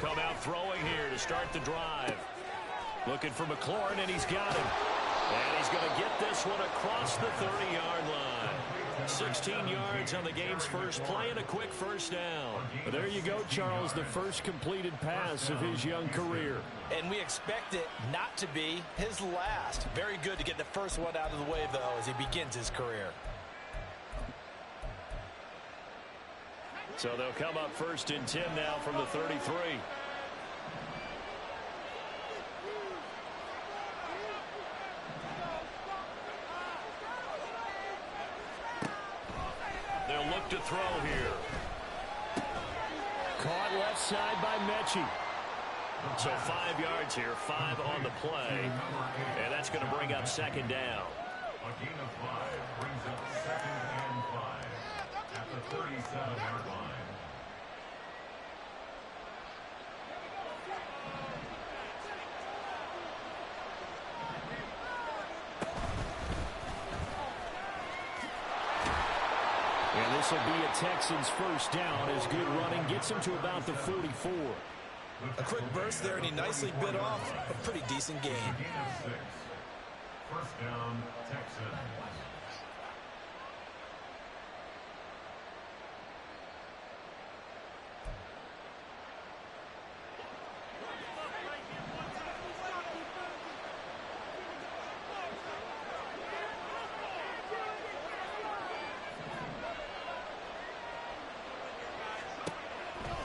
come out throwing here to start the drive. Looking for McLaurin, and he's got him. And he's going to get this one across the 30-yard line. 16 yards on the game's first play and a quick first down. Well, there you go, Charles, the first completed pass of his young career. And we expect it not to be his last. Very good to get the first one out of the way, though, as he begins his career. So they'll come up 1st and 10 now from the 33. They'll look to throw here. Caught left side by Mechie. So 5 yards here, 5 on the play. And that's going to bring up 2nd down. A gain of 5 brings up 2nd and 5 at the 37-yard line. And this will be a Texans first down as good running gets him to about the 44. A quick burst there, and he nicely bit off a pretty decent gain. Gain of 6. First down, Texans.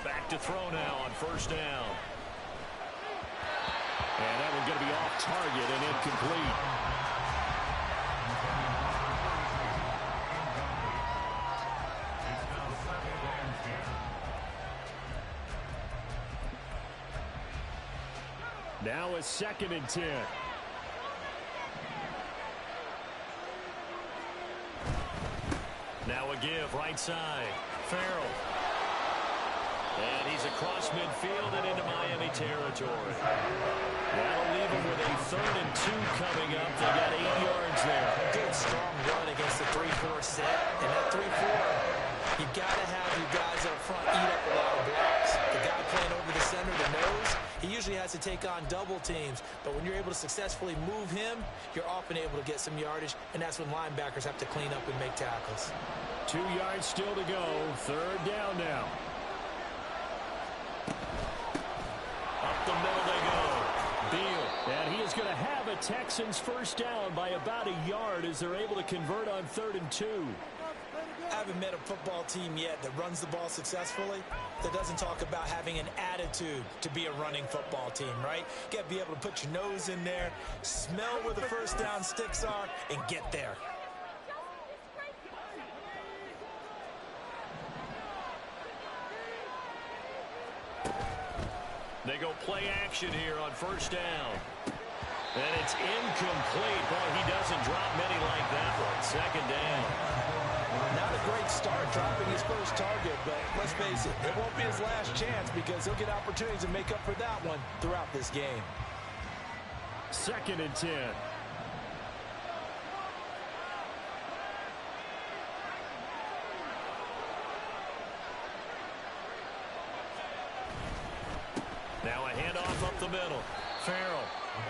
Back to throw now on 1st down. And that one's going to be off target and incomplete. Now a 2nd and 10. Now a give right side. Farrell. And he's across midfield and into Miami territory. That'll leave him with a 3rd and 2 coming up. They got 8 yards there. Good strong run against the 3-4 set. And that 3-4, you've got to have your guys up front eat up a lot of blocks. The guy playing over the center, the nose, he usually has to take on double teams. But when you're able to successfully move him, you're often able to get some yardage. And that's when linebackers have to clean up and make tackles. 2 yards still to go. 3rd down now. Up the middle they go. Beal. And he is going to have a Texans first down by about a yard as they're able to convert on 3rd and 2. I haven't met a football team yet that runs the ball successfully that doesn't talk about having an attitude to be a running football team, right? You got to be able to put your nose in there, smell where the first down sticks are, and get there. They go play action here on 1st down. And it's incomplete. Boy, he doesn't drop many like that one. 2nd down. Not a great start dropping his first target, but let's face it, it won't be his last chance because he'll get opportunities to make up for that one throughout this game. 2nd and 10. Now a handoff up the middle. Farrell.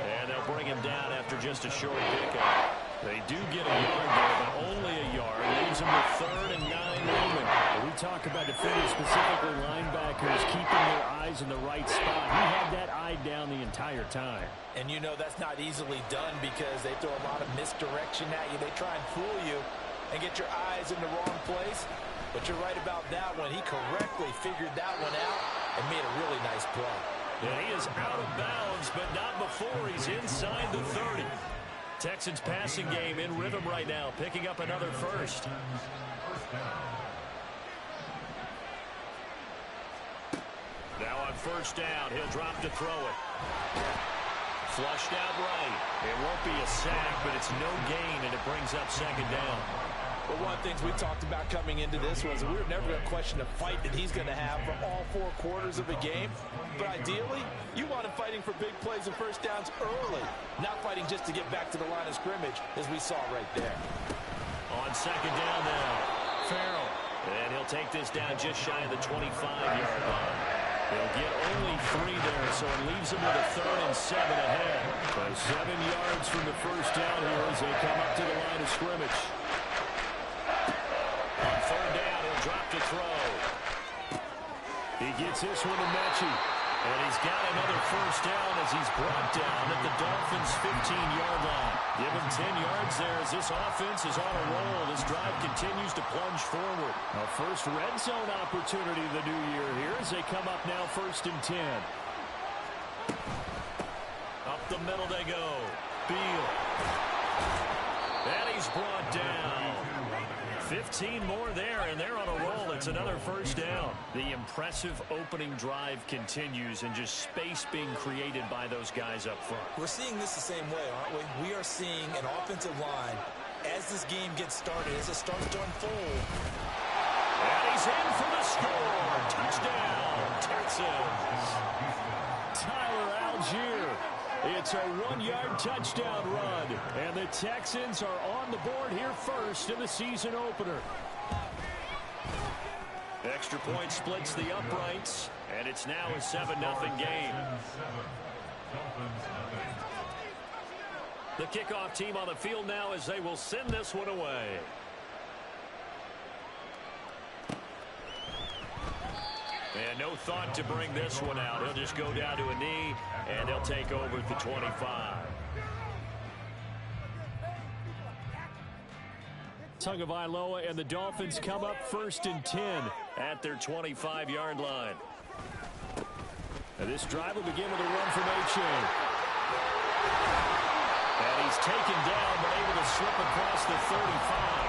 And they'll bring him down after just a short pickup. They do get a yard there, but only a yard. Leaves them with 3rd and 9 Roman. We talk about defenders, specifically linebackers, keeping their eyes in the right spot. He had that eye down the entire time. And you know that's not easily done because they throw a lot of misdirection at you. They try and fool you and get your eyes in the wrong place. But you're right about that one. He correctly figured that one out and made a really nice play. And he is out of bounds, but not before he's inside the 30. Texans passing game in rhythm right now, picking up another first. Now on 1st down, he'll drop to throw it. Flushed out right. It won't be a sack, but it's no gain, and it brings up 2nd down. But one of the things we talked about coming into this was we were never going to question the fight that he's going to have for all 4 quarters of a game. But ideally, you want him fighting for big plays and first downs early, not fighting just to get back to the line of scrimmage, as we saw right there. On 2nd down now, Farrell. And he'll take this down just shy of the 25-yard line. They'll get only 3 there, so it leaves them with a 3rd and 7 ahead. So 7 yards from the first down here as they come up to the line of scrimmage. On 3rd down, he'll drop to throw. He gets this one to Mechie. And he's got another first down as he's brought down at the Dolphins' 15-yard line. Give him 10 yards there as this offense is on a roll. This drive continues to plunge forward. A first red zone opportunity of the new year here as they come up now 1st and 10. Up the middle they go. Beal. And he's brought down. 15 more there, and they're on a roll. It's another first down. The impressive opening drive continues, and just space being created by those guys up front. We're seeing this the same way, aren't we? We are seeing an offensive line as this game gets started, as it starts to unfold. And he's in for the score. Touchdown, Texans. Tyler Algier. It's a 1-yard touchdown run, and the Texans are on the board here first in the season opener. Extra point splits the uprights, and it's now a 7-0 game. The kickoff team on the field now as they will send this one away. And no thought to bring this one out. He'll just go down to a knee, and they'll take over at the 25. Tagovailoa and the Dolphins come up 1st and 10 at their 25-yard line. And this drive will begin with a run from A-Chain. And he's taken down, but able to slip across the 35.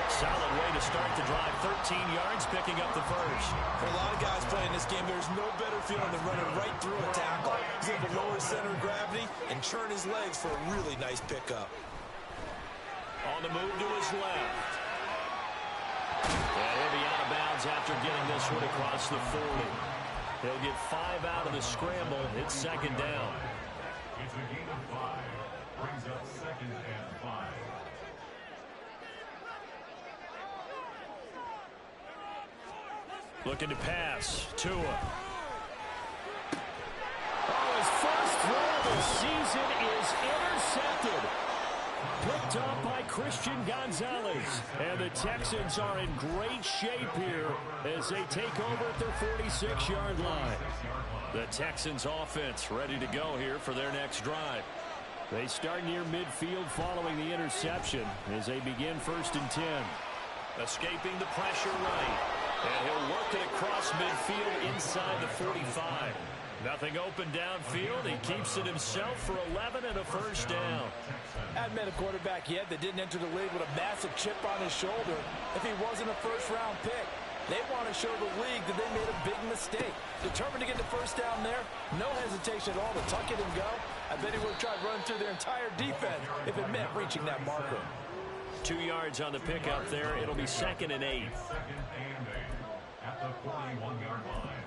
Solid way to start the drive. 13 yards, picking up the first. For a lot of guys playing this game, there's no better feeling than running right through a tackle. He's able to lower his center of gravity and churn his legs for a really nice pickup. On the move to his left. And he'll be out of bounds after getting this one across the 40. He'll get 5 out of the scramble. It's 2nd down. It's a gain of 5. Brings up 2nd and 5. Looking to pass. Tua. Oh, his first throw of the season is intercepted. Picked up by Christian Gonzalez. And the Texans are in great shape here as they take over at their 46-yard line. The Texans offense ready to go here for their next drive. They start near midfield following the interception as they begin 1st and 10. Escaping the pressure right. And he'll work it across midfield inside the 45. Nothing open downfield. He keeps it himself for 11 and a first down. Hadn't met a quarterback yet that didn't enter the league with a massive chip on his shoulder. If he wasn't a first-round pick, they want to show the league that they made a big mistake. Determined to get the first down there, no hesitation at all to tuck it and go. I bet he would have tried running through their entire defense if it meant reaching that marker. 2 yards on the pickup there. It'll be 2nd and 8. 2nd and 8 at the 41-yard line.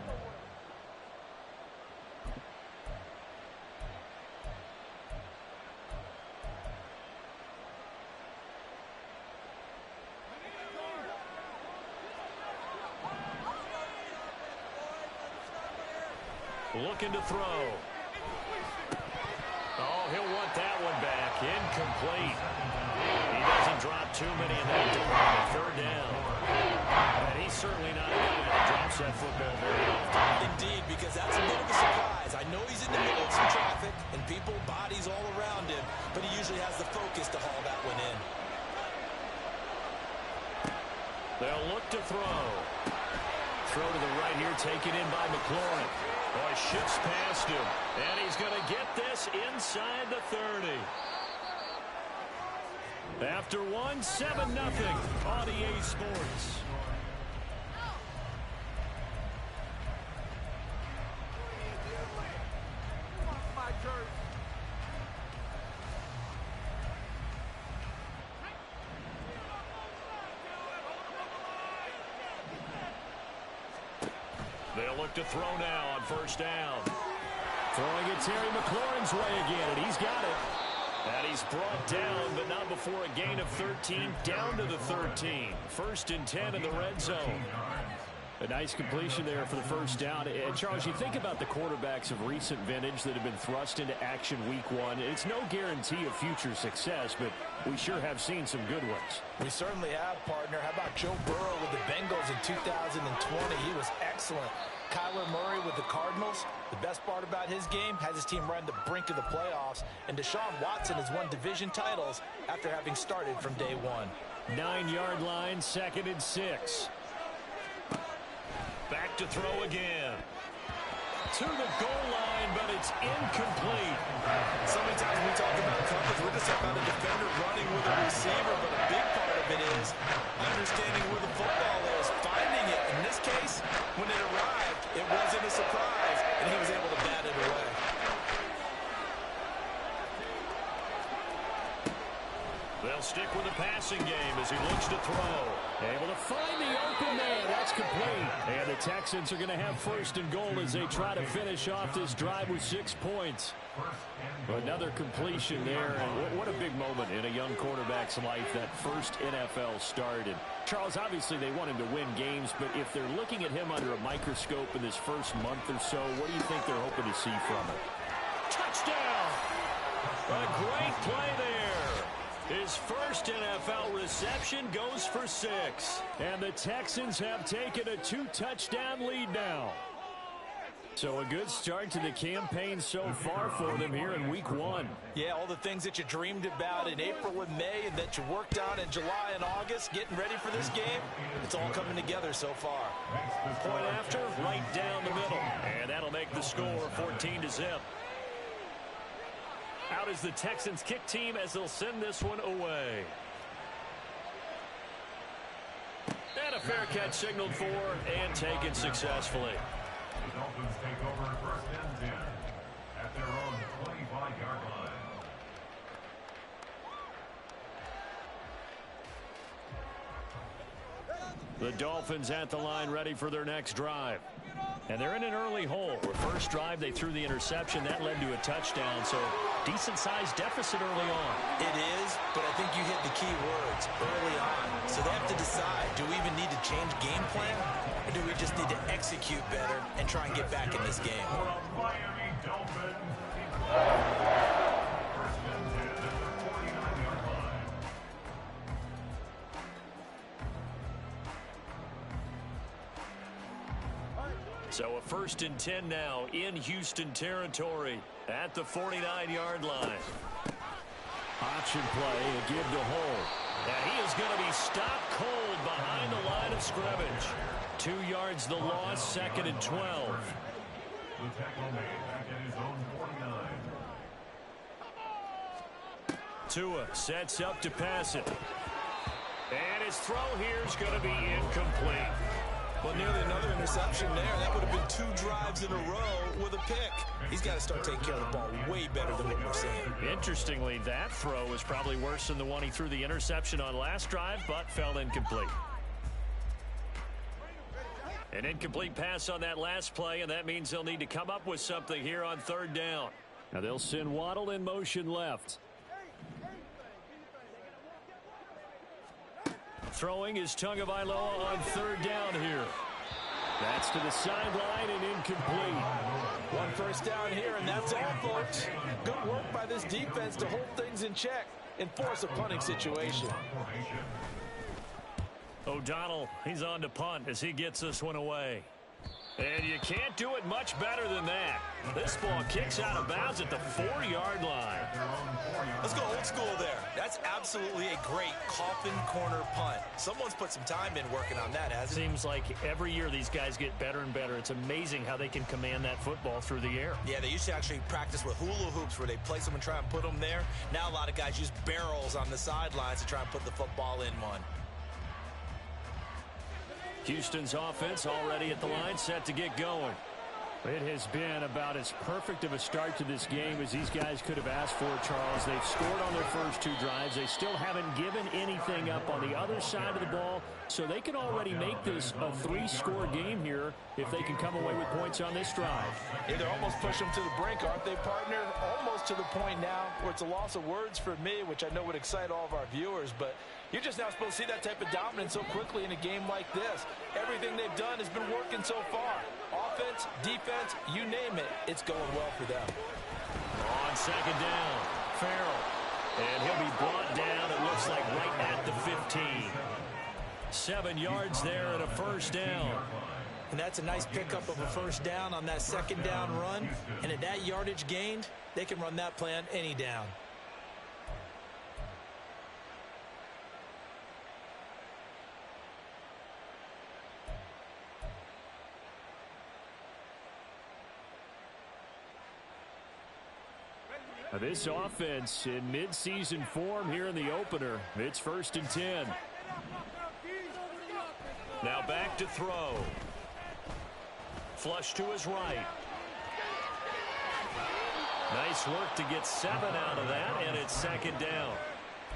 Looking to throw. Oh, he'll want that one back. Incomplete. He doesn't drop too many in that department. 3rd down. And he's certainly not a guy that drops that football very often. Indeed, because that's a bit of a surprise. I know he's in the middle of some traffic and people, bodies all around him, but he usually has the focus to haul that one in. They'll look to throw. Throw to the right here, taken in by McLaurin. Boy, shifts past him. And he's going to get this inside the 30. After 7-0 on EA Sports. They'll look to throw now on 1st down. Throwing it Terry McLaurin's way again, and he's got it. And he's brought down, but not before a gain of 13, down to the 13. 1st and 10 in the red zone. A nice completion there for the first down. And Charles, you think about the quarterbacks of recent vintage that have been thrust into action week one. It's no guarantee of future success, but we sure have seen some good ones. We certainly have, partner. How about Joe Burrow with the Bengals in 2020? He was excellent. Kyler Murray with the Cardinals. The best part about his game has his team right on the brink of the playoffs. And Deshaun Watson has won division titles after having started from day one. 9-yard line, 2nd and 6. Back to throw again. To the goal line, but it's incomplete. So many times we talk about coverage, we're just talking about a defender running with a receiver, but a big part of it is understanding where the football is, finding it. In this case, when it arrived, it wasn't a surprise, and he was able to bat it away. They'll stick with the passing game as he looks to throw. Able to find the open man. That's complete. And the Texans are going to have 1st and goal as they try to finish off this drive with 6 points. Another completion there. And what a big moment in a young quarterback's life, that first NFL start. And Charles, obviously they want him to win games, but if they're looking at him under a microscope in this first month or so, what do you think they're hoping to see from him? Touchdown! A great play there. His first NFL reception goes for 6. And the Texans have taken a 2-touchdown lead now. So a good start to the campaign so far for them here in week 1. Yeah, all the things that you dreamed about in April and May and that you worked on in July and August, getting ready for this game, it's all coming together so far. Point after, right down the middle. And that'll make the score 14-0. Out is the Texans kick team as they'll send this one away. And a fair catch signaled for and taken successfully. The Dolphins take over 1st and 10 at their own 25-yard line. The Dolphins at the line ready for their next drive. And they're in an early hole. Their first drive, they threw the interception. That led to a touchdown, so decent-sized deficit early on. It is, but I think you hit the key words early on. So they have to decide, do we even need to change game plan, or do we just need to execute better and try and get back in this game? Miami Dolphins. 1st and 10 at the 49-yard line. So a 1st and 10 now in Houston territory at the 49-yard line. Option play, a give to Hole. And he is going to be stopped cold behind the line of scrimmage. 2 yards the loss, 2nd and 12. The tackle made back at his own 49. Tua sets up to pass it. And his throw here is going to be incomplete. Well, nearly another interception there. That would have been 2 drives in a row with a pick. He's got to start taking care of the ball way better than what we're seeing. Interestingly, that throw is probably worse than the one he threw the interception on last drive, but fell incomplete. An incomplete pass on that last play, and that means they'll need to come up with something here on 3rd down. Now they'll send Waddle in motion left. Throwing is Tagovailoa on 3rd down here. That's to the sideline and incomplete. 1 first down here, and that's all, folks. Good work by this defense to hold things in check and force a punting situation. O'Donnell, he's on to punt as he gets this one away. And you can't do it much better than that. This ball kicks out of bounds at the 4-yard line. Let's go old school there. That's absolutely a great coffin corner punt. Someone's put some time in working on that, hasn't it? Seems like every year these guys get better and better. It's amazing how they can command that football through the air. Yeah, they used to actually practice with hula hoops where they place them and try and put them there. Now a lot of guys use barrels on the sidelines to try and put the football in one. Houston's offense already at the line, set to get going. It has been about as perfect of a start to this game as these guys could have asked for, Charles. They've scored on their first 2 drives. They still haven't given anything up on the other side of the ball, so they can already make this a 3-score game here if they can come away with points on this drive. Yeah, they're almost pushing them to the brink, aren't they, partner? Almost to the point now where it's a loss of words for me, which I know would excite all of our viewers, but you're just now supposed to see that type of dominance so quickly in a game like this. Everything they've done has been working so far. Offense, defense, you name it, it's going well for them. On second down, Farrell. And he'll be brought down, it looks like, right at the 15. 7 yards there and a first down. And that's a nice pickup of a first down on that second down run. And at that yardage gained, they can run that play on any down. This offense in midseason form here in the opener. It's 1st and 10. Now back to throw. Flush to his right. Nice work to get 7 out of that, and it's second down.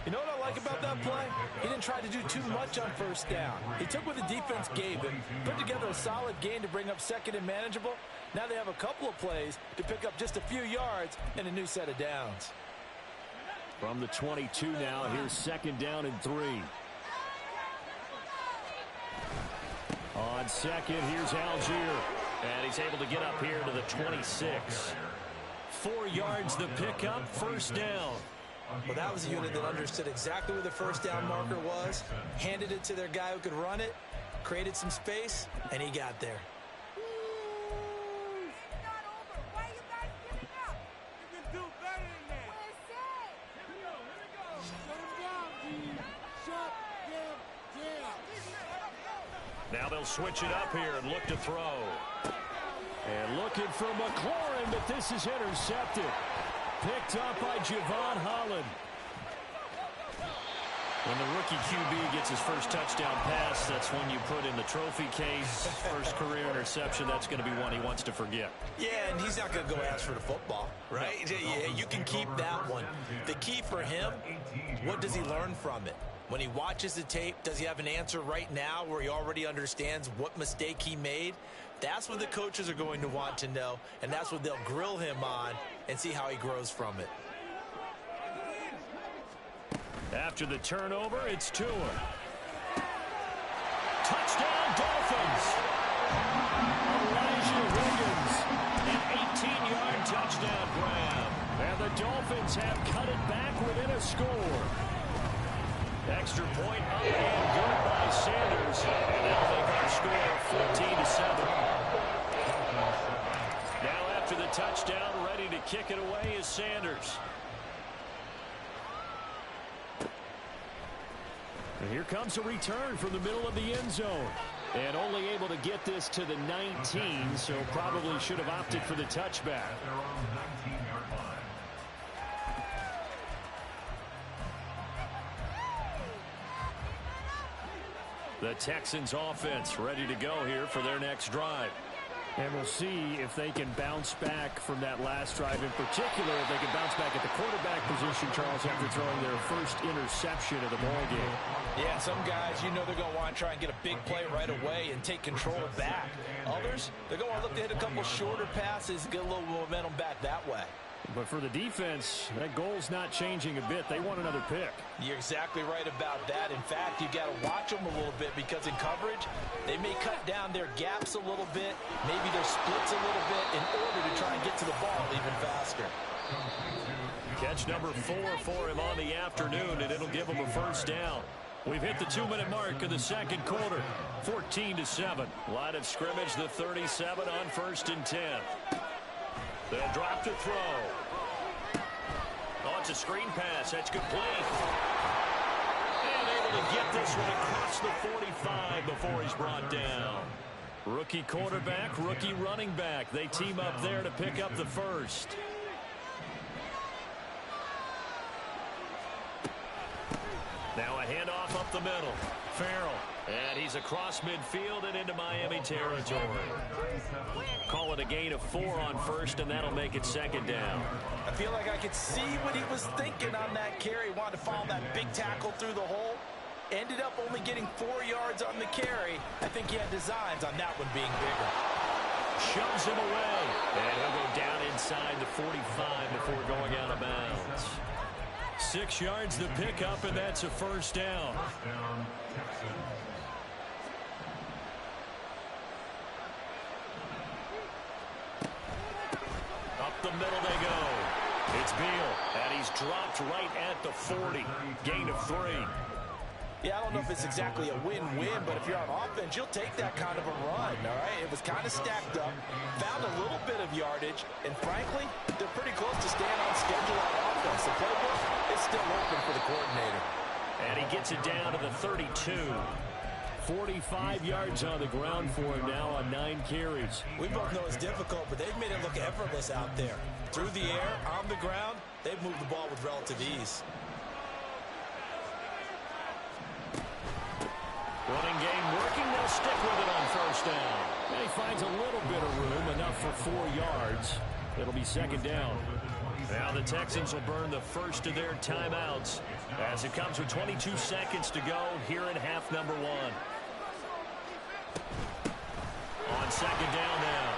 You know what I like about that play? He didn't try to do too much on first down. He took what the defense gave him, put together a solid gain to bring up second and manageable. Now they have a couple of plays to pick up just a few yards and a new set of downs. From the 22 now, here's 2nd down and 3. On second, here's Algier. And he's able to get up here to the 26. 4 yards the pickup, first down. Well, that was a unit that understood exactly where the first down marker was, handed it to their guy who could run it, created some space, and he got there. Now they'll switch it up here and look to throw. And looking for McLaurin, but this is intercepted. Picked up by Javon Holland. When the rookie QB gets his first touchdown pass, that's when you put in the trophy case. First career interception, that's going to be one he wants to forget. Yeah, and he's not going to go ask for the football, right? Yeah, you can keep that one. The key for him, what does he learn from it? When he watches the tape, does he have an answer right now where he already understands what mistake he made? That's what the coaches are going to want to know, and that's what they'll grill him on and see how he grows from it. After the turnover, it's Tua. Touchdown, Dolphins! Elijah Williams, An 18-yard touchdown grab. and the Dolphins have cut it back within a score. Extra point up and good by Sanders. And that'll make our score 14-7. Now after the touchdown, ready to kick it away is Sanders. And here comes a return from the middle of the end zone. And only able to get this to the 19, so probably should have opted for the touchback. The Texans offense ready to go here for their next drive. And we'll see if they can bounce back from that last drive. In particular, if they can bounce back at the quarterback position, Charles, after throwing their first interception of the ballgame. Yeah, some guys, you know they're going to want to try and get a big play right away and take control back. Others, they're going to look to hit a couple shorter passes, get a little momentum back that way. But for the defense, that goal's not changing a bit. They want another pick. You're exactly right about that. In fact, you got to watch them a little bit because in coverage, they may cut down their gaps a little bit, maybe their splits a little bit in order to try and get to the ball even faster. Catch number 4 for him on the afternoon, and it'll give him a first down. We've hit the 2-minute mark of the second quarter. 14-7. Line of scrimmage, the 37 on 1st and 10. They'll drop to throw. Oh, it's a screen pass. That's complete. And able to get this one across the 45 before he's brought down. Rookie quarterback, rookie running back. They team up there to pick up the first. Now a handoff up the middle. Farrell And he's across midfield and into Miami territory. Call it a gain of 4 on first, and that'll make it second down. I feel like I could see what he was thinking on that carry. Wanted to follow that big tackle through the hole. Ended up only getting 4 yards on the carry. I think he had designs on that one being bigger. Shoves him away. And he'll go down inside the 45 before going out of bounds. 6 yards the pickup, and that's a first down. Up the middle they go. It's Beal, and he's dropped right at the 40. Gain of 3. Yeah, I don't know if it's exactly a win-win, but if you're on offense, you'll take that kind of a run, all right? It was kind of stacked up, found a little bit of yardage, and frankly, they're pretty close to staying on schedule on offense. The playbook is still open for the coordinator. And he gets it down to the 32. 45 yards on the ground for him now on 9 carries. We both know it's difficult, but they've made it look effortless out there. Through the air, on the ground, they've moved the ball with relative ease. Running game working. They'll stick with it on first down. And he finds a little bit of room, enough for 4 yards. It'll be second down. Now the Texans will burn the first of their timeouts as it comes with 22 seconds to go here in half number 1. On second down now,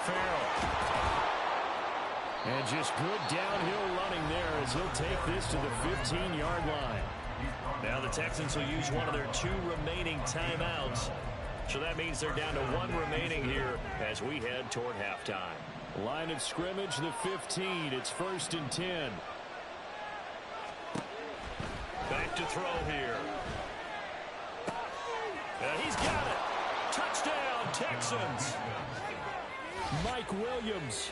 Farrell. And just good downhill running there as he'll take this to the 15-yard line. Now the Texans will use one of their 2 remaining timeouts. So that means they're down to 1 remaining here as we head toward halftime. Line of scrimmage, the 15. It's 1st and 10. Back to throw here. And he's got it. Touchdown, Texans. Mike Williams.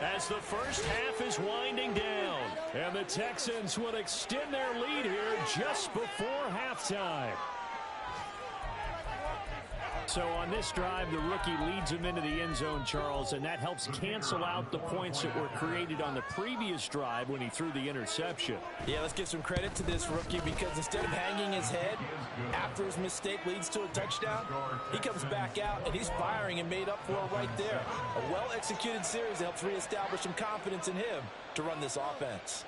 As the first half is winding down. And the Texans will extend their lead here just before halftime. So on this drive, the rookie leads him into the end zone, Charles, and that helps cancel out the points that were created on the previous drive when he threw the interception. Yeah, let's give some credit to this rookie because instead of hanging his head after his mistake leads to a touchdown, he comes back out and he's firing and made up for it right there. A well-executed series helps reestablish some confidence in him to run this offense.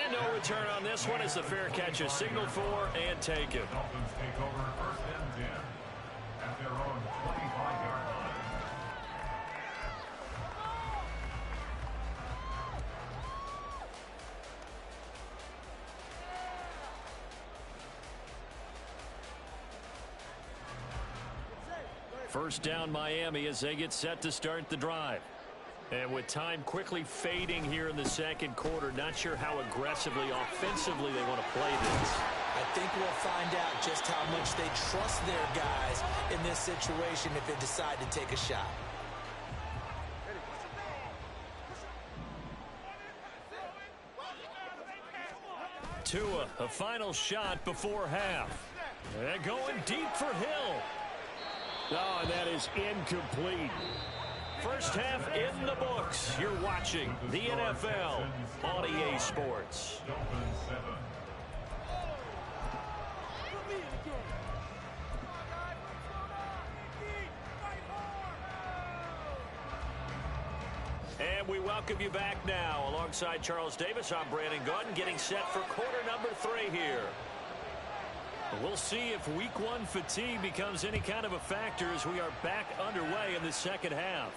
And no return on this one as the fair catch is signaled for and taken. Dolphins take over 1st and 10 at their own 25-yard line. First down Miami as they get set to start the drive. And with time quickly fading here in the second quarter, not sure how aggressively, offensively they want to play this. I think we'll find out just how much they trust their guys in this situation if they decide to take a shot. Tua, a final shot before half. And going deep for Hill. Oh, and that is incomplete. First half in the books. You're watching the NFL on EA Sports. And we welcome you back now. Alongside Charles Davis, I'm Brandon Gunn, getting set for quarter number 3 here. We'll see if week 1 fatigue becomes any kind of a factor as we are back underway in the second half.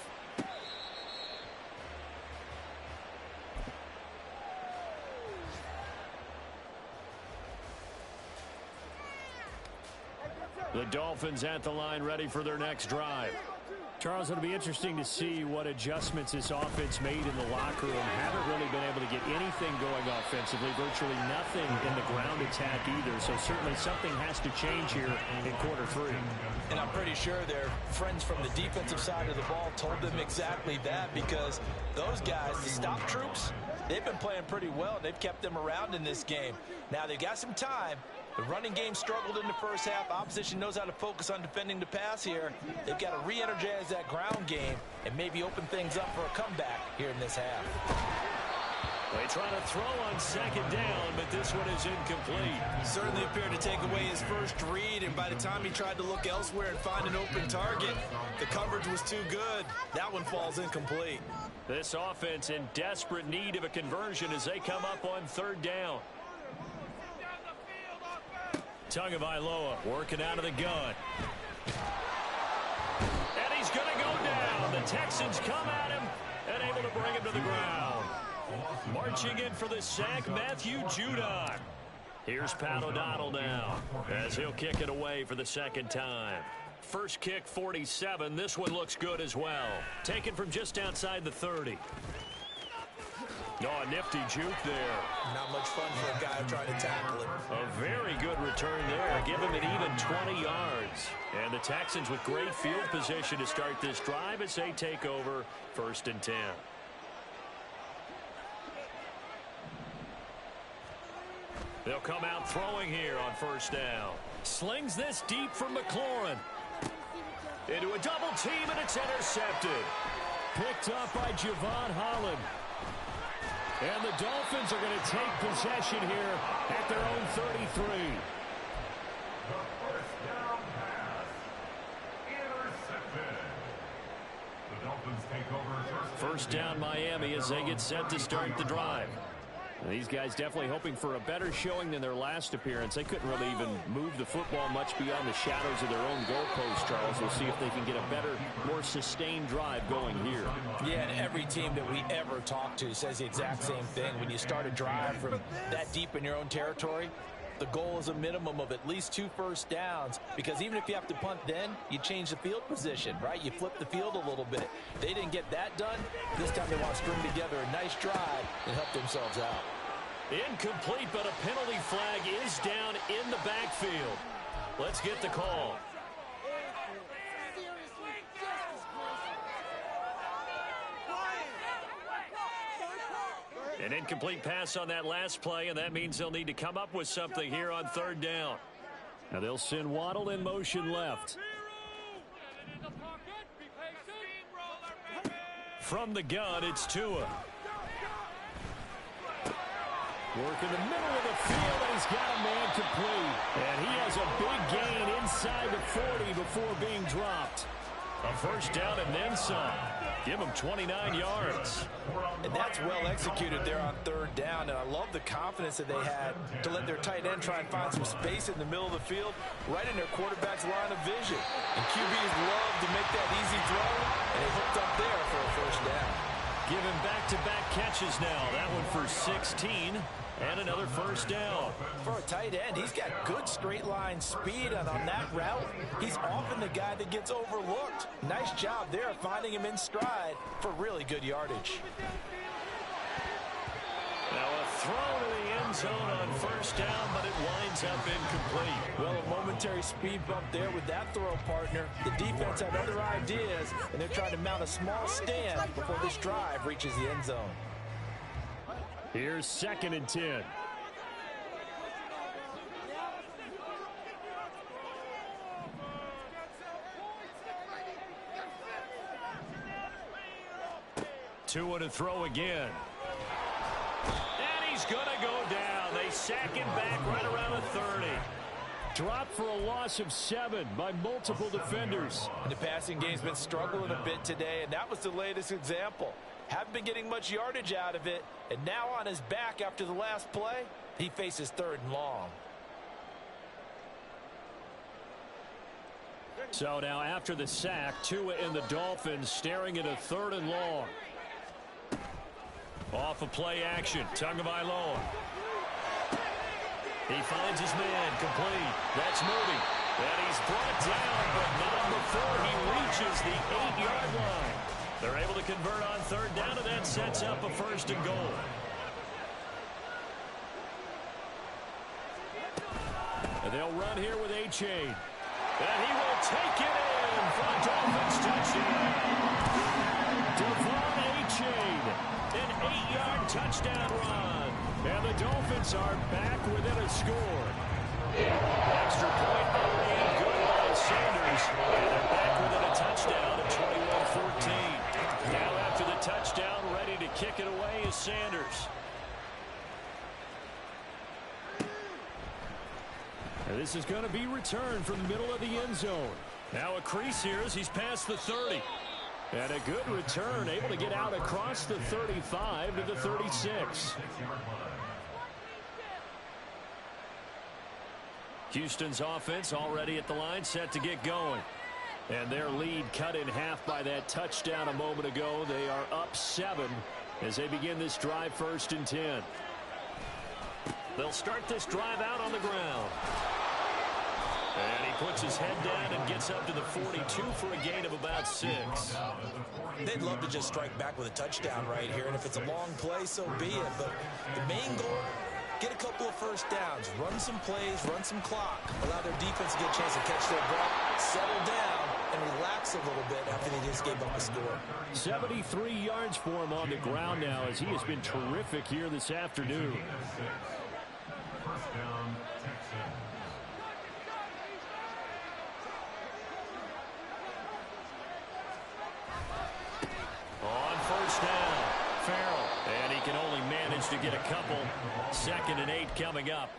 The Dolphins at the line ready for their next drive. Charles, it'll be interesting to see what adjustments this offense made in the locker room. Haven't really been able to get anything going offensively, virtually nothing in the ground attack either. So certainly something has to change here in quarter 3. And I'm pretty sure their friends from the defensive side of the ball told them exactly that because those guys, the stop troops, they've been playing pretty well. They've kept them around in this game. Now they've got some time. The running game struggled in the first half. Opposition knows how to focus on defending the pass here. They've got to re-energize that ground game and maybe open things up for a comeback here in this half. They try to throw on second down, but this one is incomplete. Certainly appeared to take away his first read, and by the time he tried to look elsewhere and find an open target, the coverage was too good. That one falls incomplete. This offense in desperate need of a conversion as they come up on third down. Tagovailoa working out of the gun. And he's going to go down. The Texans come at him and able to bring him to the ground. Marching in for the sack, Matthew Judon. Here's Pat O'Donnell now as he'll kick it away for the second time. First kick, 47. This one looks good as well. Taken from just outside the 30. Oh, a nifty juke there. Not much fun for a guy trying to tackle it. A very good return there. Give him an even 20 yards. And the Texans with great field position to start this drive as they take over 1st and 10. They'll come out throwing here on 1st down. Slings this deep from McLaurin. Into a double team, and it's intercepted. Picked up by Javon Holland. And the Dolphins are going to take possession here at their own 33. The first down pass. Intercepted. The Dolphins take over First down Miami as they get set to start the drive. And these guys definitely hoping for a better showing than their last appearance. They couldn't really even move the football much beyond the shadows of their own goalpost, Charles. We'll see if they can get a better, more sustained drive going here. Yeah, and every team that we ever talk to says the exact same thing. When you start a drive from that deep in your own territory, the goal is a minimum of at least 2 first downs, because even if you have to punt then, you change the field position, right? You flip the field a little bit. They didn't get that done. This time they want to string together a nice drive and help themselves out. Incomplete, but a penalty flag is down in the backfield. Let's get the call. An incomplete pass on that last play, and that means they'll need to come up with something here on 3rd down. Now they'll send Waddle in motion left. From the gun, it's Tua. Work in the middle of the field, and he's got a man complete. And he has a big gain inside the 40 before being dropped. A first down and then some. Give him 29 yards. And that's well executed there on 3rd down. And I love the confidence that they had to let their tight end try and find some space in the middle of the field, right in their quarterback's line of vision. And QBs love to make that easy throw, and they hooked up there for a first down. Give him back-to-back catches now. That one for 16. And another first down. For a tight end, he's got good straight-line speed, and on that route, he's often the guy that gets overlooked. Nice job there finding him in stride for really good yardage. Now a throw to the end zone on first down, but it winds up incomplete. Well, a momentary speed bump there with that throw, partner. The defense had other ideas, and they're trying to mount a small stand before this drive reaches the end zone. Here's 2nd and 10. Tua to throw again. And he's going to go down. They sack him back right around the 30. Dropped for a loss of 7 by multiple defenders. And the passing game's been struggling a bit today, and that was the latest example. Haven't been getting much yardage out of it, and now on his back after the last play, he faces 3rd and long. So now after the sack, Tua and the Dolphins staring at a 3rd and long. Off of play action, Tagovailoa. He finds his man, complete. That's Moody. And he's brought down, but not before he reaches the 8-yard line. They're able to convert on 3rd down, and that sets up a 1st and goal. And they'll run here with A-Chain. And he will take it in for a Dolphins touchdown. Devon A-Chain, an 8-yard touchdown run. And the Dolphins are back within a score. Extra point made good by Sanders. And they're back within a touchdown at 21-14. Now after the touchdown, ready to kick it away is Sanders. And this is going to be returned from the middle of the end zone. Now a crease here as he's past the 30. And a good return, able to get out across the 35 to the 36. Houston's offense already at the line, set to get going. And their lead cut in half by that touchdown a moment ago. They are up 7 as they begin this drive, 1st and 10. They'll start this drive out on the ground. And he puts his head down and gets up to the 42 for a gain of about 6. They'd love to just strike back with a touchdown right here, and if it's a long play, so be it. But the main goal, get a couple of first downs, run some plays, run some clock, allow their defense to get a chance to catch their breath, settle down, and relax a little bit after they just gave up a score. 73 yards for him on the ground now as he has been terrific here this afternoon. First down, Texans. On first down, Farrell. And he can only manage to get a couple. 2nd and 8 coming up.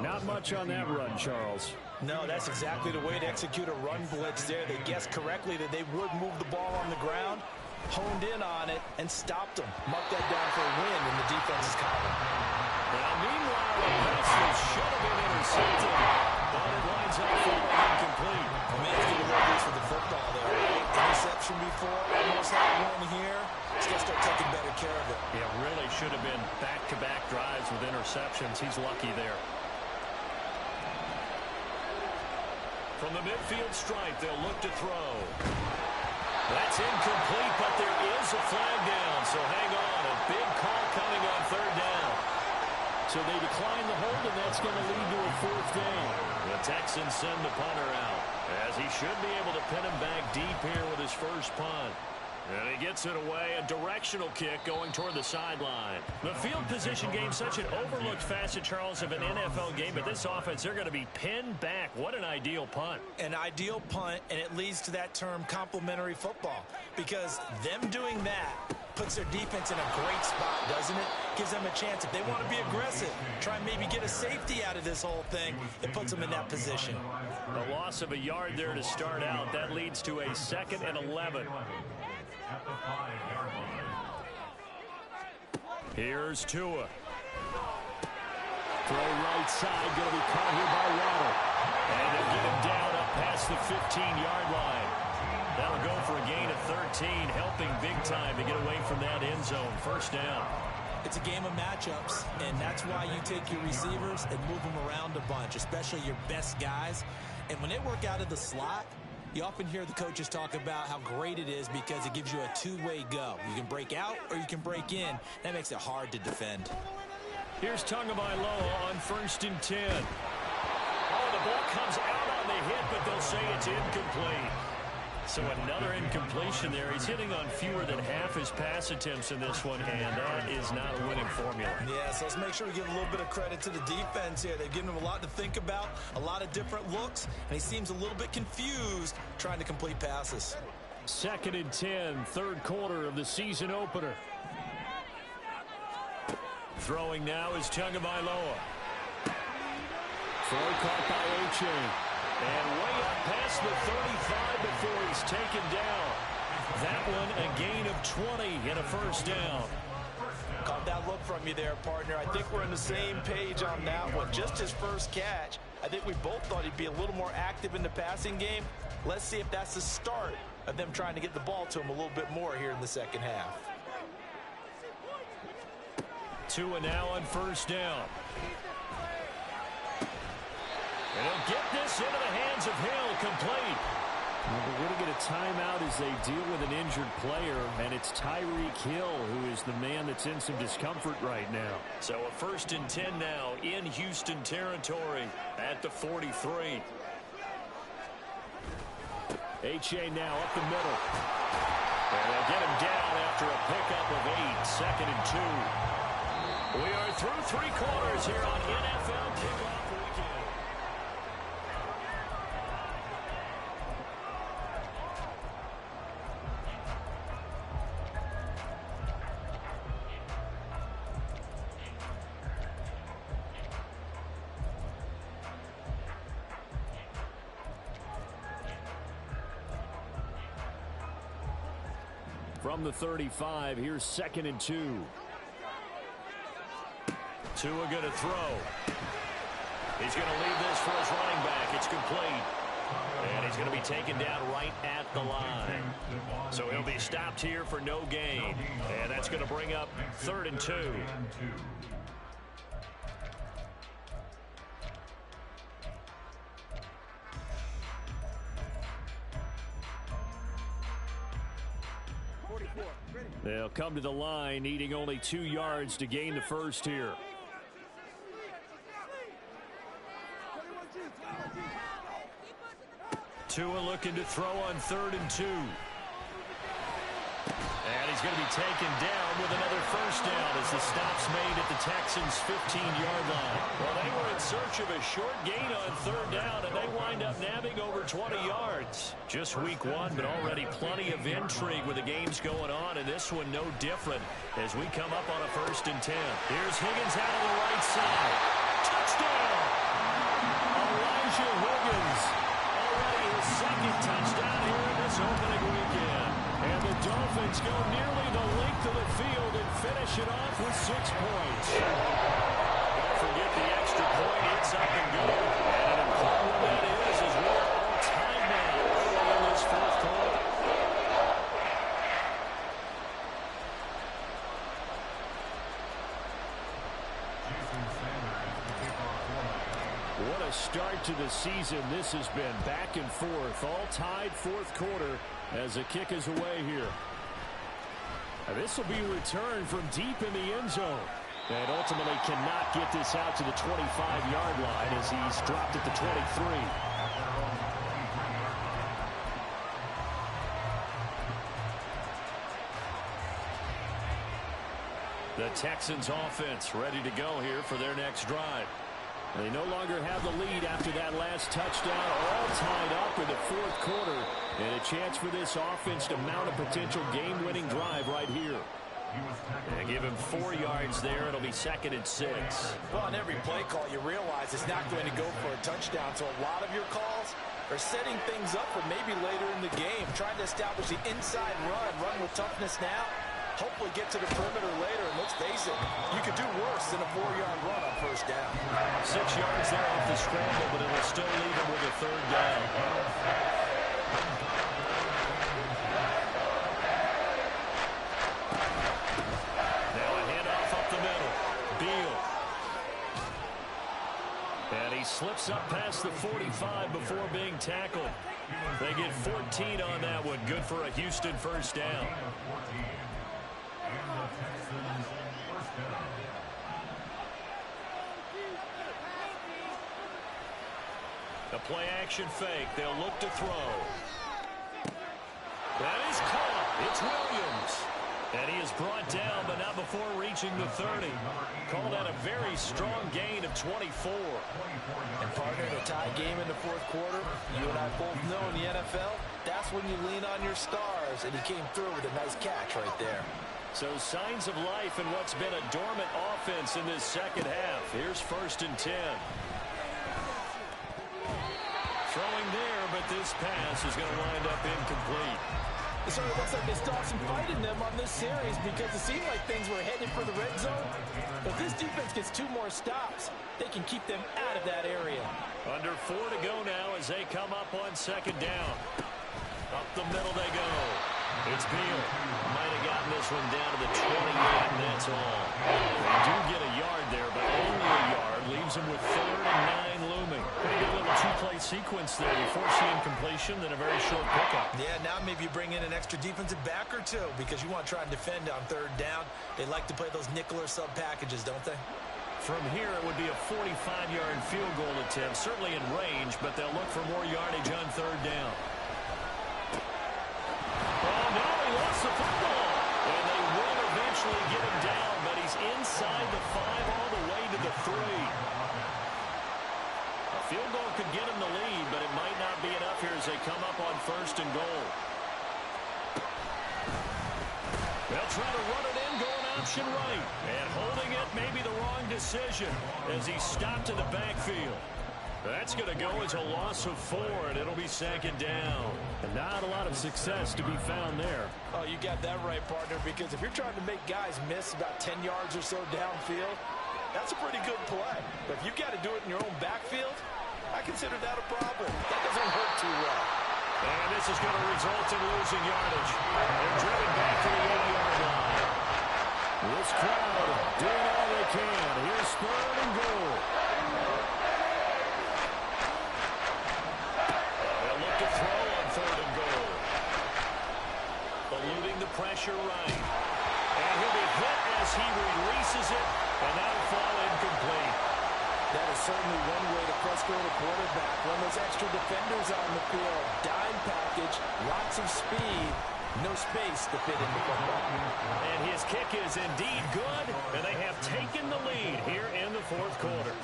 Not much on that run, Charles. No, that's exactly the way to execute a run blitz there. They guessed correctly that they would move the ball on the ground, honed in on it, and stopped them. Marked that down for a win in the defense's column. Now, meanwhile, the pass that should have been intercepted, but it winds up falling incomplete. The man's getting a little loose with the football there, right? Interception before, almost had one here. He's got to start taking better care of it. Yeah, really should have been back-to-back drives with interceptions. He's lucky there. From the midfield stripe, they'll look to throw. That's incomplete, but there is a flag down, so hang on. A big call coming on 3rd down. So they decline the hold, and that's going to lead to a 4th down. The Texans send the punter out, as he should be able to pin him back deep here with his first punt. And he gets it away, a directional kick going toward the sideline. The field position game, such an overlooked facet, Charles, of an NFL game, but this offense, they're going to be pinned back. What an ideal punt. An ideal punt, and it leads to that term complementary football, because them doing that puts their defense in a great spot, doesn't it? Gives them a chance. If they want to be aggressive, try and maybe get a safety out of this whole thing, it puts them in that position. A loss of a yard there to start out. That leads to a 2nd and 11. At the 5-yard line. Here's Tua. Throw right side, going to be caught here by Waddle. And they'll get him down up past the 15-yard line. That'll go for a gain of 13, helping big time to get away from that end zone. 1st down. It's a game of matchups, and that's why you take your receivers and move them around a bunch, especially your best guys. And when they work out of the slot, you often hear the coaches talk about how great it is because it gives you a two-way go. You can break out or you can break in. That makes it hard to defend. Here's Tagovailoa on 1st and 10. Oh, the ball comes out on the hit, but they'll say it's incomplete. So another incompletion there. He's hitting on fewer than half his pass attempts in this one, and that is not a winning formula. Yeah, so let's make sure we give a little bit of credit to the defense here. They've given him a lot to think about, a lot of different looks, and he seems a little bit confused trying to complete passes. 2nd and 10, 3rd quarter of the season opener. Throwing now is Tagovailoa. Throw caught by O'Chain. And way up past the 35 before he's taken down. That one a gain of 20 and a 1st down. Caught that look from you there, partner. I think we're on the same page on that one. Just his first catch. I think we both thought he'd be a little more active in the passing game. Let's see if that's the start of them trying to get the ball to him a little bit more here in the second half. Tua now on 1st down. And he'll get this into the hands of Hill, complete. Well, we're going to get a timeout as they deal with an injured player, and it's Tyreek Hill who is the man that's in some discomfort right now. So a 1st and 10 now in Houston territory at the 43. H.A. now up the middle. And they'll get him down after a pickup of 8, 2nd and 2. We are through 3 quarters here on NFL Kickoff Weekend. From the 35, here's 2nd and 2. Tua going to throw. He's going to leave this for his running back. It's complete. And he's going to be taken down right at the line. So he'll be stopped here for no gain. And that's going to bring up 3rd and 2. They'll come to the line, needing only 2 yards to gain the first here. Tua looking to throw on 3rd and 2. And he's going to be taken down with another first down as the stop's made at the Texans' 15-yard line. Well, they were in search of a short gain on 3rd down, and they wind up nabbing over 20 yards. Just week 1, but already plenty of intrigue with the games going on, and this one no different as we come up on a 1st and 10. Here's Higgins out of the right side. Touchdown! Elijah Higgins. Already his 2nd touchdown here in this opening weekend. And the Dolphins go nearly the length of the field and finish it off with 6 points. Don't forget the extra point. It's up and good. And an important one that is as we're all tied now early in this 4th quarter. What a start to the season this has been. Back and forth, all tied 4th quarter as the kick is away here. And this will be returned from deep in the end zone. And ultimately cannot get this out to the 25-yard line as he's dropped at the 23. The Texans offense ready to go here for their next drive. They no longer have the lead after that last touchdown, all tied up in the 4th quarter. And a chance for this offense to mount a potential game-winning drive right here. And give him 4 yards there. It'll be 2nd and 6. Well, on every play call, you realize it's not going to go for a touchdown. So a lot of your calls are setting things up for maybe later in the game, trying to establish the inside run with toughness now. Hopefully get to the perimeter later, and let's face it, you could do worse than a 4-yard run on 1st down. 6 yards there off the scramble, but it'll still leave him with a 3rd down. Now a handoff up the middle. Beal. And he slips up past the 45 before being tackled. They get 14 on that one. Good for a Houston 1st down. The play action fake. They'll look to throw. That is caught. It's Williams. And he is brought down, but not before reaching the 30. Call that a very strong gain of 24. And partner, in a tie game in the 4th quarter, you and I both know in the NFL, that's when you lean on your stars. And he came through with a nice catch right there. So signs of life in what's been a dormant offense in this 2nd half. Here's 1st and 10. Throwing there, but this pass is going to wind up incomplete. It sort of looks like they still have some fight in them on this series because it seemed like things were headed for the red zone. But if this defense gets 2 more stops, they can keep them out of that area. Under 4 to go now as they come up on 2nd down. Up the middle they go. It's Beal. Might have gotten this one down to the 28, and that's all. They do get a yard there, but only a yard. Leaves them with 3rd and 9 looming. Pretty good little 2-play sequence there. You force the incompletion, then a very short pickup. Yeah, now maybe you bring in an extra defensive back or 2 because you want to try and defend on 3rd down. They like to play those nickel or sub packages, don't they? From here, it would be a 45-yard field goal attempt, certainly in range, but they'll look for more yardage on 3rd down. Oh, no, he lost the football. And they will eventually get him down, but he's inside the 5 all the way to the 3. A field goal could get him the lead, but it might not be enough here as they come up on 1st and goal. They'll try to run it in, going option right. And holding it may be the wrong decision as he's stopped in the backfield. That's going to go as a loss of 4, and it'll be second down. And not a lot of success to be found there. Oh, you got that right, partner, because if you're trying to make guys miss about 10 yards or so downfield, that's a pretty good play. But if you've got to do it in your own backfield, I consider that a problem. That doesn't hurt too well. And this is going to result in losing yardage. They're driven back to the 8-yard line. This crowd doing all they can. Here's 3rd and goal. They'll look to throw on 3rd and goal. Eluding the pressure right. And he'll be hit as he releases it, and that'll fall incomplete. That is certainly one way to frustrate a quarterback. When those extra defenders on the field, dime package, lots of speed, no space to fit in the football. And his kick is indeed good, and they have taken the lead here in the 4th quarter.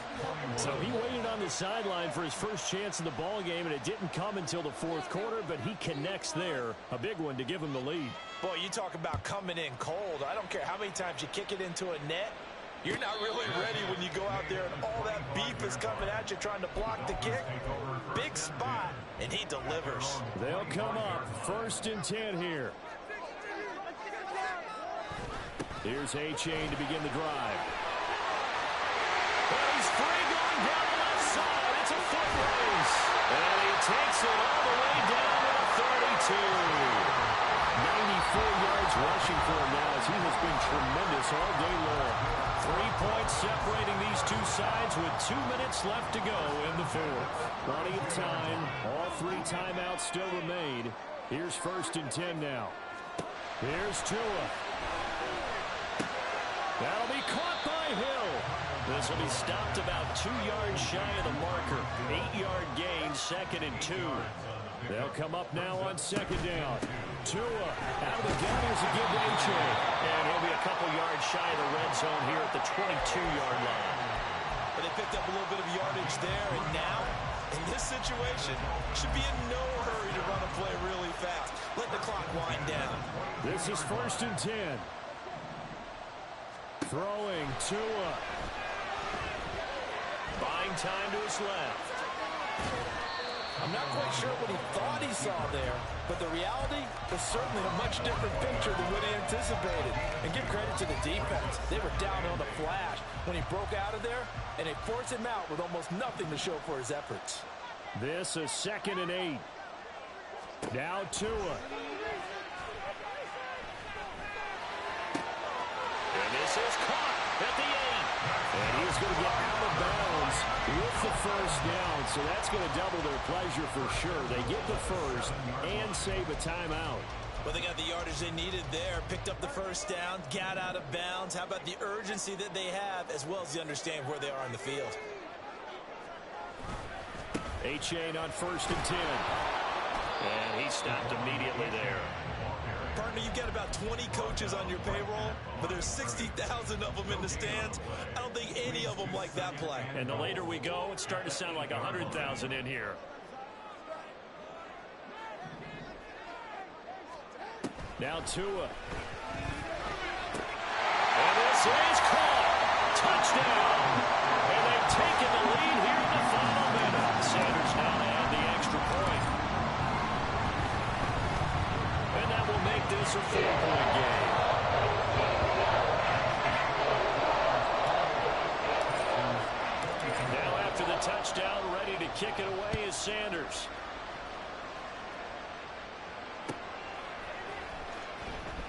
So he waited on the sideline for his first chance in the ball game, and it didn't come until the 4th quarter, but he connects there. A big one to give him the lead. Boy, you talk about coming in cold. I don't care how many times you kick it into a net. You're not really ready when you go out there and all that beef is coming at you trying to block the kick. Big spot, and he delivers. They'll come up 1st and 10 here. Here's A-Chain to begin the drive. Well, he's free going down the left side. It's a foot race. And he takes it all the way down to the 32. 94 yards rushing for him now as he has been tremendous all day long. 3 points separating these two sides with 2 minutes left to go in the 4th. Plenty of time. All 3 timeouts still remain. Here's 1st and 10 now. Here's Tua. That'll be caught by Hill. This will be stopped about 2 yards shy of the marker. 8-yard gain, 2nd and 2. They'll come up now on 2nd down. Tua out of the gun. Here's a give to A-Chain. And he'll be a couple yards shy of the red zone here at the 22-yard line. But they picked up a little bit of yardage there, and now, in this situation, should be in no hurry to run a play really fast. Let the clock wind down. This is 1st and 10. Throwing Tua. Buying time to his left. I'm not quite sure what he thought he saw there, but the reality is certainly a much different picture than what he anticipated. And give credit to the defense. They were down on the flash when he broke out of there, and they forced him out with almost nothing to show for his efforts. This is 2nd and 8. Now Tua. And this is caught at the 8. And he's going to get out of bounds with the 1st down. So that's going to double their pleasure for sure. They get the 1st and save a timeout. Well, they got the yardage they needed there. Picked up the 1st down, got out of bounds. How about the urgency that they have, as well as the understanding where they are on the field. A-Chain on 1st and 10. And he stopped immediately there. Partner, you've got about 20 coaches on your payroll, but there's 60,000 of them in the stands. I don't think any of them like that play. And the later we go, it's starting to sound like 100,000 in here. Now Tua. And this is caught. Touchdown. And they've taken the lead here in the final minute. Sanders now to add the extra point. And that will make this a 4-point game. Now after the touchdown, ready to kick it away is Sanders.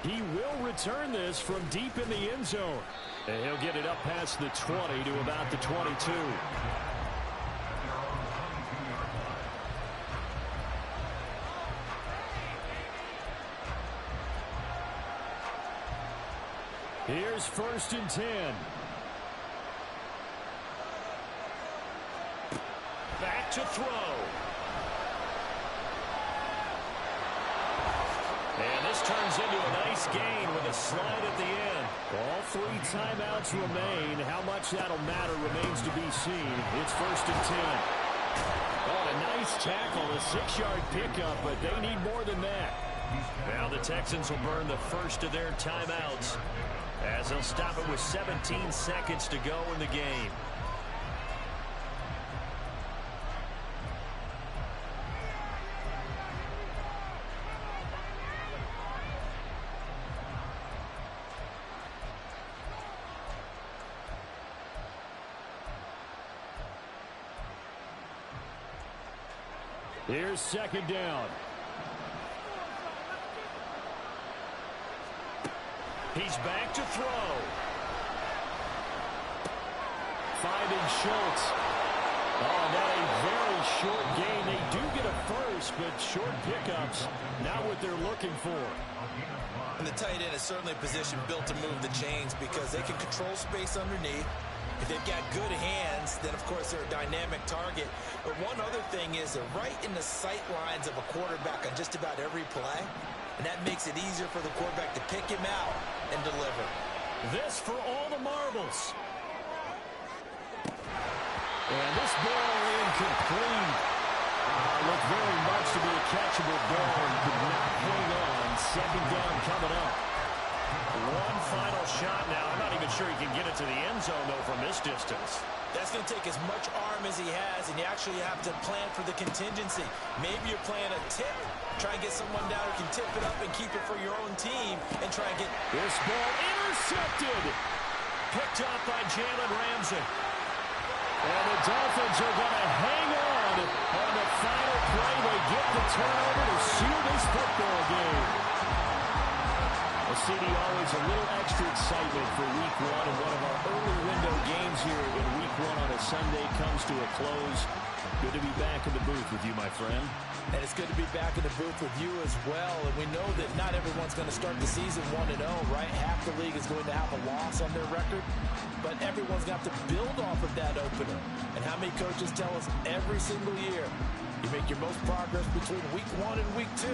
He will return this from deep in the end zone. And he'll get it up past the 20 to about the 22. Here's 1st and 10. Back to throw. And this turns into a nice gain with a slide at the end. All 3 timeouts remain. How much that'll matter remains to be seen. It's 1st and 10. Oh, a nice tackle, a 6-yard pickup, but they need more than that. Now the Texans will burn the first of their timeouts as they'll stop it with 17 seconds to go in the game. Here's second down. He's back to throw. Finding Schultz. Oh, not a very short gain. They do get a first, but short pickups, not what they're looking for. And the tight end is certainly a position built to move the chains because they can control space underneath. If they've got good hands, then, of course, they're a dynamic target. But one other thing is they're right in the sight lines of a quarterback on just about every play, and that makes it easier for the quarterback to pick him out and deliver. This for all the marbles. And this ball incomplete. Looked very much to be a catchable ball and could not hang on. Second down coming up. One final shot now. I'm not even sure he can get it to the end zone, though, from this distance. That's going to take as much arm as he has, and you actually have to plan for the contingency. Maybe you're playing a tip. Try and get someone down who can tip it up and keep it for your own team and try and get... This ball intercepted. Picked up by Jalen Ramsey. And the Dolphins are going to hang on the final play. They get the turnover to seal this football game. Well, CD, always a little extra excitement for Week 1, and one of our early window games here in Week 1 on a Sunday comes to a close. Good to be back in the booth with you, my friend. And it's good to be back in the booth with you as well. And we know that not everyone's going to start the season 1-0, right? Half the league is going to have a loss on their record. But everyone's got to build off of that opener. And how many coaches tell us every single year, you make your most progress between Week 1 and Week 2.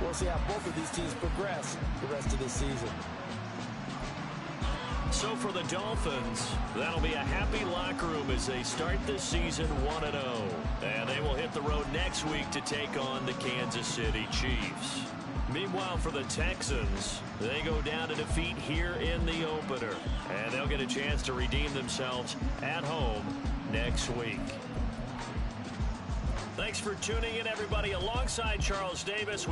We'll see how both of these teams progress the rest of this season. So for the Dolphins, that'll be a happy locker room as they start this season 1-0. And they will hit the road next week to take on the Kansas City Chiefs. Meanwhile, for the Texans, they go down to defeat here in the opener. And they'll get a chance to redeem themselves at home next week. Thanks for tuning in, everybody. Alongside Charles Davis.